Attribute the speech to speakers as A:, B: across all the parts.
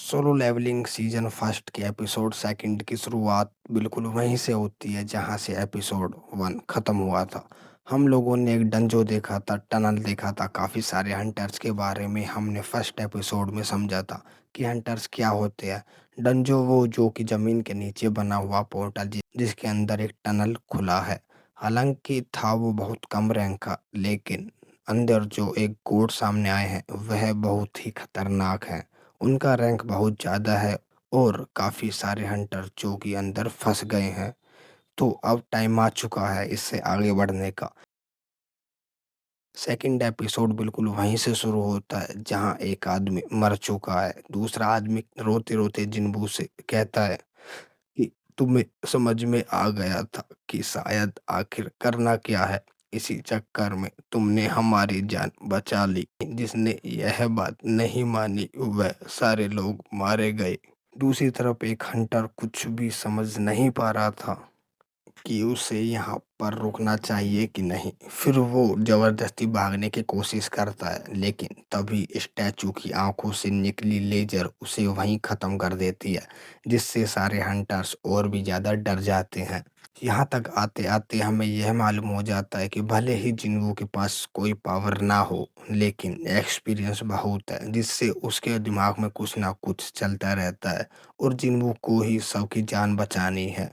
A: Solo levelling season first के episode second की शुरुआत बिल्कुल वहीं से होती है जहां से एपिसोड वन खत्म हुआ था। हम लोगों ने एक डंजो देखा था, टनल देखा था, काफी सारे हंटर्स के बारे में हमने फर्स्ट एपिसोड में समझा था कि हंटर्स क्या होते हैं। डंजो वो जो कि जमीन के नीचे बना हुआ पोर्टल जिसके अंदर एक टनल खुला है। हालांकि था वो बहुत कम रैंक का, लेकिन अंदर जो एक कोड सामने आए हैं वह बहुत ही खतरनाक है। उनका रैंक बहुत ज़्यादा है और काफ़ी सारे हंटर जो कि अंदर फँस गए हैं। तो अब टाइम आ चुका है इससे आगे बढ़ने का। सेकंड एपिसोड बिल्कुल वहीं से शुरू होता है जहां एक आदमी मर चुका है। दूसरा आदमी रोते-रोते जिन्बू से कहता है कि तुम्हें समझ में आ गया था कि शायद आखिर करना क्या है। इसी चक्कर में तुमने हमारी जान बचा ली। जिसने यह बात नहीं मानी वह सारे लोग मारे गए। दूसरी तरफ एक हंटर कुछ भी समझ नहीं पा रहा था कि उसे यहाँ पर रुकना चाहिए कि नहीं। फिर वो जबरदस्ती भागने की कोशिश करता है, लेकिन तभी स्टैचू की आंखों से निकली लेजर उसे वहीं खत्म कर देती है, जिससे सारे हंटर्स और भी ज्यादा डर जाते हैं। यहाँ तक आते आते हमें यह मालूम हो जाता है कि भले ही जिन्हों के पास कोई पावर ना हो, लेकिन एक्सपीरियंस बहुत है, जिससे उसके दिमाग में कुछ ना कुछ चलता रहता है और जिन्हों को ही सबकी जान बचानी है।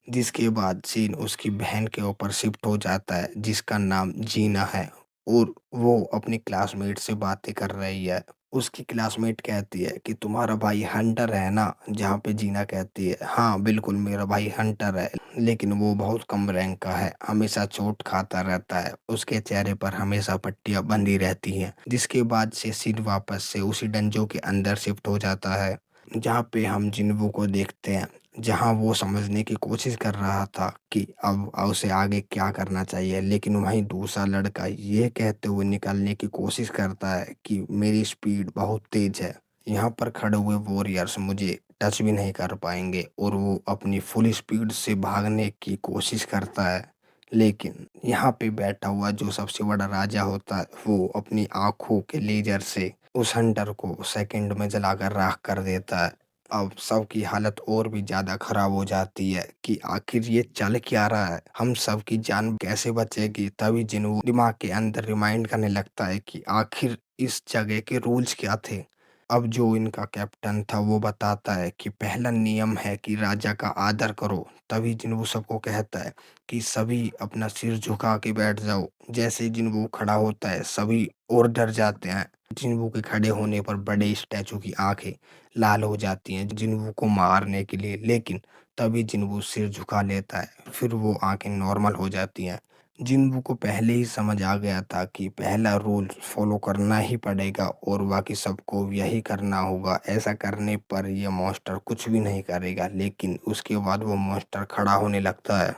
A: जिसके बाद सीन उसकी बहन के ऊपर शिफ्ट हो जाता है जिसका नाम जीना है और वो अपनी क्लासमेट से बातें कर रही है। उसकी क्लासमेट कहती है कि तुम्हारा भाई हंटर है ना? जहाँ पे जीना कहती है हाँ बिल्कुल मेरा भाई हंटर है, लेकिन वो बहुत कम रैंक का है, हमेशा चोट खाता रहता है, उसके चेहरे पर हमेशा पट्टियां बंधी रहती हैं। जिसके बाद से सीन वापस से उसी डंजो के अंदर शिफ्ट हो जाता है जहाँ पे हम जिन्वो को देखते हैं, जहाँ वो समझने की कोशिश कर रहा था कि अब उसे आगे क्या करना चाहिए, लेकिन वहीं दूसरा लड़का ये कहते हुए निकलने की कोशिश करता है कि मेरी स्पीड बहुत तेज है, यहाँ पर खड़े हुए वॉरियर्स मुझे टच भी नहीं कर पाएंगे, और वो अपनी फुल स्पीड से भागने की कोशिश करता है। लेकिन यहाँ पे बैठा हुआ जो सबसे बड़ा राजा होता है वो अपनी आंखों के लेजर से उस हंटर को सेकंड में जलाकर राख कर देता है। अब सबकी हालत और भी ज़्यादा खराब हो जाती है कि आखिर ये चल क्या रहा है? हम सबकी जान कैसे बचेगी? तभी जिन्हों दिमाग के अंदर रिमाइंड करने लगता है कि आखिर इस जगह के रूल्स क्या थे? अब जो इनका कैप्टन था वो बताता है कि पहला नियम है कि राजा का आदर करो। तभी जिन्हों सबको कहता है कि सभी अपना सिर झुका के बैठ जाओ। जैसे ही जिन्हों खड़ा होता है सभी और डर जाते हैं। जिन्हों के खड़े होने पर बड़े स्टैचू की आंखें लाल हो जाती हैं जिन्हों को मारने के लिए, लेकिन तभी जिन्हों सिर झुका लेता है फिर वो आंखें नॉर्मल हो जाती हैं। जिन्हों को पहले ही समझ आ गया था कि पहला रूल फॉलो करना ही पड़ेगा और बाकी सबको यही करना होगा। ऐसा करने पर ये मॉन्स्टर कुछ भी नहीं करेगा, लेकिन उसके बाद वो मॉन्स्टर खड़ा होने लगता है।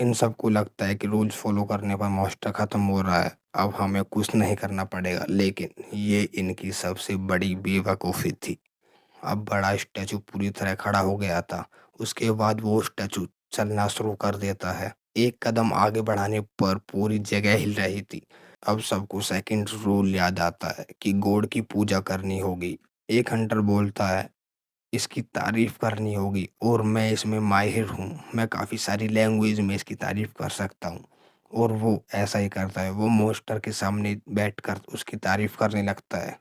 A: इन सबको लगता है कि रूल्स फॉलो करने पर मॉन्स्टर खत्म हो रहा है, अब हमें कुछ नहीं करना पड़ेगा, लेकिन ये इनकी सबसे बड़ी बेवकूफ़ी थी। अब बड़ा स्टैचू पूरी तरह खड़ा हो गया था। उसके बाद वो स्टैचू चलना शुरू कर देता है। एक कदम आगे बढ़ाने पर पूरी जगह हिल रही थी। अब सबको सेकंड रूल याद आता है कि गॉड की पूजा करनी होगी। एक हंटर बोलता है इसकी तारीफ करनी होगी और मैं इसमें माहिर हूँ। मैं काफ़ी सारी लैंग्वेज में इसकी तारीफ कर सकता हूँ। और वो ऐसा ही करता है। वो मॉन्स्टर के सामने बैठकर उसकी तारीफ करने लगता है।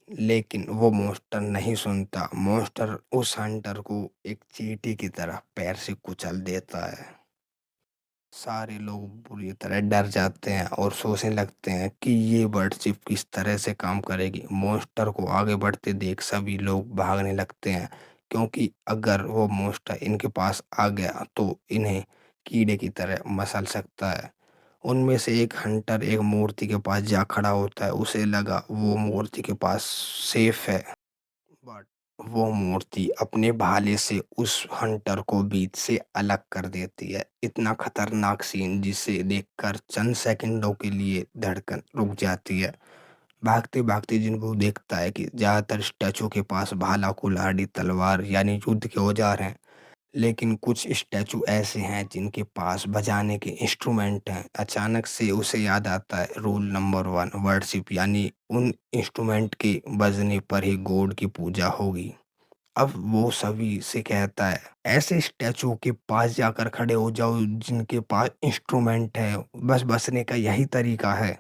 A: लेकिन वो मॉन्स्टर नहीं सुनता। मॉन्स्टर उस हंटर को एक चींटी की तरह पैर से कुचल देता है। सारे लोग बुरी तरह डर जाते हैं और सोचने लगते हैं कि ये बर्डशिप किस तरह से काम करेगी। मॉन्स्टर को आगे बढ़ते देख सभी लोग भागने लगते हैं, क्योंकि अगर वो मॉन्स्टर इनके पास आ गया तो इन्हें कीड़े की तरह मसल सकता है। उनमें से एक हंटर एक मूर्ति के पास जा खड़ा होता है। उसे लगा वो मूर्ति के पास सेफ है, बट वो मूर्ति अपने भाले से उस हंटर को बीच से अलग कर देती है। इतना खतरनाक सीन जिसे देखकर चंद सेकंडों के लिए धड़कन रुक जाती है। भागते भागते जिनको देखता है कि ज्यादातर स्टैचू के पास भाला, कुल्हाड़ी, तलवार यानी युद्ध के औजार हैं, लेकिन कुछ स्टैचू ऐसे हैं जिनके पास बजाने के इंस्ट्रूमेंट हैं। अचानक से उसे याद आता है रूल नंबर वन वर्शिप, यानी उन इंस्ट्रूमेंट के बजने पर ही गॉड की पूजा होगी। अब वो सभी से कहता है, ऐसे स्टैचू के पास जाकर खड़े हो जाओ जिनके पास इंस्ट्रूमेंट है, बस बचने का यही तरीका है।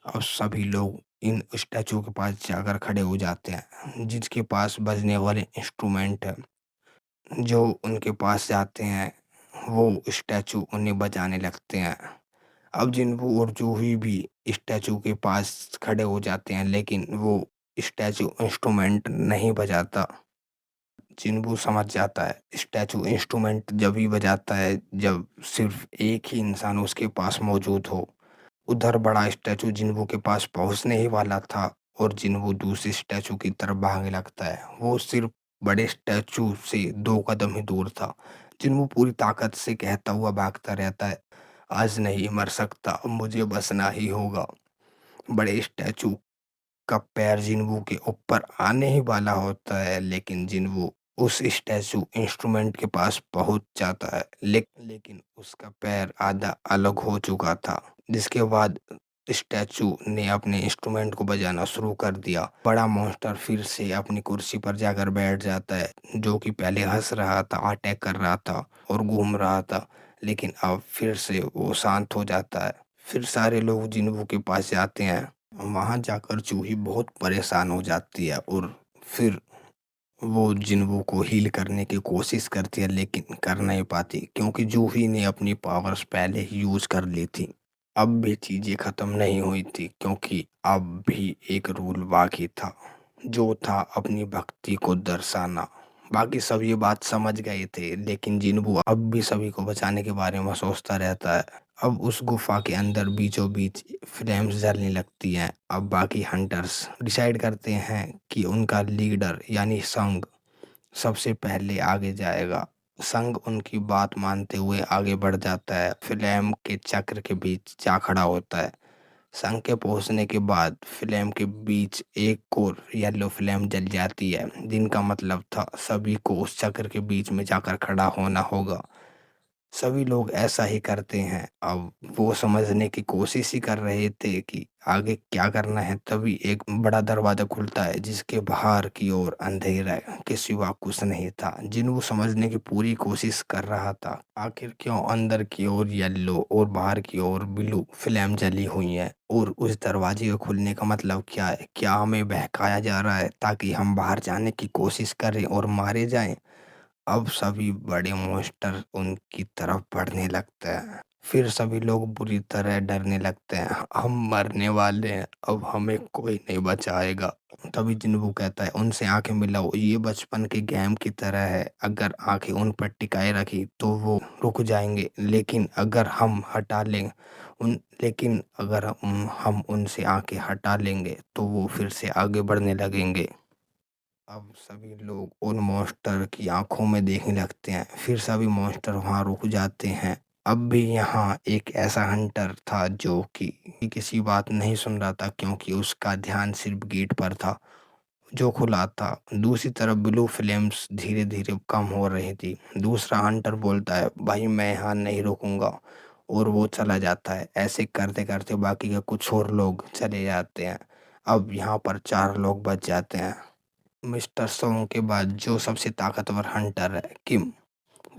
A: अब सभी लोग इन स्टैचू के पास जाकर खड़े हो जाते हैं, जिसके पास बजने वाले इंस्ट्रूमेंट हैं। जो उनके पास जाते हैं, वो स्टैचू उन्हें बजाने लगते हैं। अब जिन्हों और जूही भी स्टैचू के पास खड़े हो जाते हैं, लेकिन वो स्टैचू इंस्ट्रूमेंट नहीं बजाता। जिन्हों समझ जाता है स्टैचू इंस्ट्रूमेंट जब ही बजाता है जब सिर्फ एक ही इंसान उसके पास मौजूद हो। उधर बड़ा स्टैचू जिन्हों के पास पहुंचने ही वाला था और जिन्हों दूसरे स्टैचू की तरफ भागने लगता है। वो सिर्फ बड़े स्टैचू से 2 कदम ही दूर था। जिन्हों पूरी ताकत से कहता हुआ भागता रहता है, आज नहीं मर सकता, अब मुझे बचना ही होगा। बड़े स्टैचू का पैर जिन्हों के ऊपर आने ही वाला होता है, लेकिन जिन्हों उस स्टैचू इंस्ट्रूमेंट के पास पहुंच जाता है, लेकिन उसका पैर आधा अलग हो चुका था। जिसके बाद स्टैचू ने अपने इंस्ट्रूमेंट को बजाना शुरू कर दिया। बड़ा मॉन्स्टर फिर से अपनी कुर्सी पर जाकर बैठ जाता है, जो कि पहले हंस रहा था, अटैक कर रहा था और घूम रहा था, लेकिन अब फिर से वो शांत हो जाता है। फिर सारे लोग जिन्हों के पास जाते हैं। वहां जाकर जूही बहुत परेशान हो जाती है और फिर वो जिन्हों को हील करने की कोशिश करती है, लेकिन कर नहीं पाती क्योंकि जूही ने अपनी पावर्स पहले ही यूज कर ली थी। अब भी चीजें खत्म नहीं हुई थी क्योंकि अब भी एक रूल बाकी था, जो था अपनी भक्ति को दर्शाना। बाकी सब ये बात समझ गए थे, लेकिन जिन्हों अब भी सभी को बचाने के बारे में सोचता रहता है। अब उस गुफा के अंदर बीचों बीच फ्लेम्स जलने लगती हैं। अब बाकी हंटर्स डिसाइड करते हैं कि उनका लीडर यानी संग सबसे पहले आगे जाएगा। संग उनकी बात मानते हुए आगे बढ़ जाता है, फ्लेम के चक्र के बीच जा खड़ा होता है। संग के पहुंचने के बाद फ्लेम के बीच एक और येलो फ्लेम जल जाती है, जिनका मतलब था सभी को उस चक्र के बीच में जाकर खड़ा होना होगा। सभी लोग ऐसा ही करते हैं। अब वो समझने की कोशिश ही कर रहे थे कि आगे क्या करना है, तभी एक बड़ा दरवाजा खुलता है जिसके बाहर की ओर अंधेरा के सिवा कुछ नहीं था। जिन वो समझने की पूरी कोशिश कर रहा था, आखिर क्यों अंदर की ओर येलो और बाहर की ओर ब्लू फ्लेम जली हुई है और उस दरवाजे के खुलने का मतलब क्या है। क्या हमें बहकाया जा रहा है ताकि हम बाहर जाने की कोशिश करें और मारे जाएं। अब सभी बड़े मॉन्स्टर उनकी तरफ बढ़ने लगते हैं। फिर सभी लोग बुरी तरह डरने लगते हैं, हम मरने वाले हैं, अब हमें कोई नहीं बचाएगा। तभी जिन्हों कहता है, उनसे आंखें मिलाओ, ये बचपन के गेम की तरह है। अगर आंखें उन पर टिकाए रखी तो वो रुक जाएंगे, लेकिन अगर हम हटा लें उन लेकिन अगर हम उनसे आंखें हटा लेंगे तो वो फिर से आगे बढ़ने लगेंगे। अब सभी लोग उन मॉन्स्टर की आंखों में देखने लगते हैं। फिर सभी मॉन्स्टर वहां रुक जाते हैं। अब भी यहाँ एक ऐसा हंटर था जो कि किसी बात नहीं सुन रहा था, क्योंकि उसका ध्यान सिर्फ गेट पर था जो खुला था। दूसरी तरफ ब्लू फ्लेम्स धीरे धीरे कम हो रही थी। दूसरा हंटर बोलता है, भाई मैं यहाँ नहीं रुकूंगा, और वो चला जाता है। ऐसे करते करते बाकी के कुछ और लोग चले जाते हैं। अब यहाँ पर 4 लोग बच जाते हैं। मिस्टर सोंग के बाद जो सबसे ताकतवर हंटर है, किम,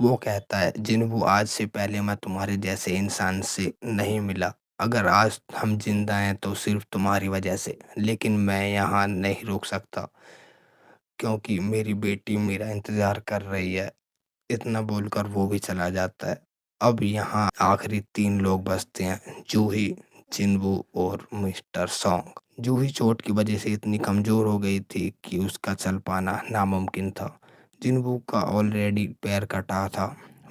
A: वो कहता है, जिन्हों आज से पहले मैं तुम्हारे जैसे इंसान से नहीं मिला। अगर आज हम जिंदा हैं तो सिर्फ तुम्हारी वजह से, लेकिन मैं यहाँ नहीं रुक सकता क्योंकि मेरी बेटी मेरा इंतजार कर रही है। इतना बोलकर वो भी चला जाता है। अब यहाँ आखिरी 3 लोग बचते हैं, जूही, जिन्वू और मिस्टर सॉन्ग। जूही चोट की वजह से इतनी कमजोर हो गई थी कि उसका चल पाना नामुमकिन था। जिन्वू का ऑलरेडी पैर कटा था।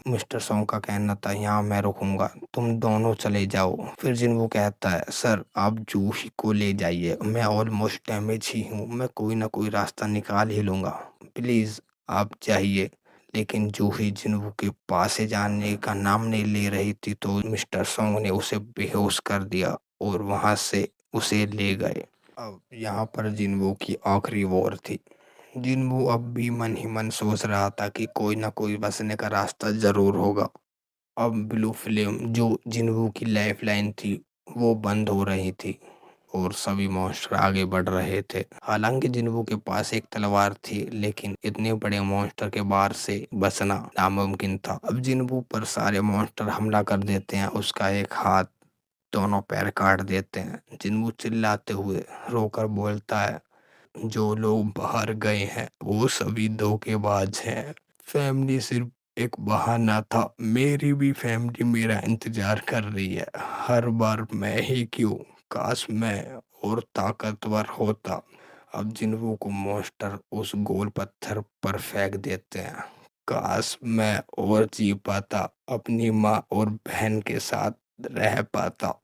A: मिस्टर सॉन्ग का कहना था, यहाँ मैं रुकूंगा, तुम दोनों चले जाओ। फिर जिन्वू कहता है, सर आप जूही को ले जाइए, मैं ऑलमोस्ट डैमेज ही हूँ, मैं कोई ना कोई रास्ता निकाल ही लूंगा, प्लीज आप जाइए। लेकिन जूही जिन्हों के पास से जाने का नाम नहीं ले रही थी, तो मिस्टर सोंग ने उसे बेहोश कर दिया और वहां से उसे ले गए। अब यहाँ पर जिन्वो की आखिरी वॉर थी। जिन्वो अब भी मन ही मन सोच रहा था कि कोई ना कोई बचने का रास्ता जरूर होगा। अब ब्लू फ्लेम जो जिन्वो की लाइफ लाइन थी वो बंद हो रही थी और सभी मॉन्स्टर आगे बढ़ रहे थे। हालांकि जिन्बू के पास एक तलवार थी, लेकिन इतने बड़े मॉन्स्टर के बार से बचना नामुमकिन था। अब जिन्बू पर सारे मॉन्स्टर हमला कर देते हैं, उसका एक हाथ दोनों पैर काट देते हैं। जिन्बू चिल्लाते हुए रोकर बोलता है, जो लोग बाहर गए हैं वो सभी धोखेबाज हैं। फैमिली सिर्फ एक बहाना था। मेरी भी फैमिली मेरा इंतजार कर रही है। हर बार मैं ही क्यों? काश मैं और ताकतवर होता। अब जिन्हों को मॉन्स्टर उस गोल पत्थर पर फेंक देते हैं। काश मैं और जी पाता, अपनी माँ और बहन के साथ रह पाता।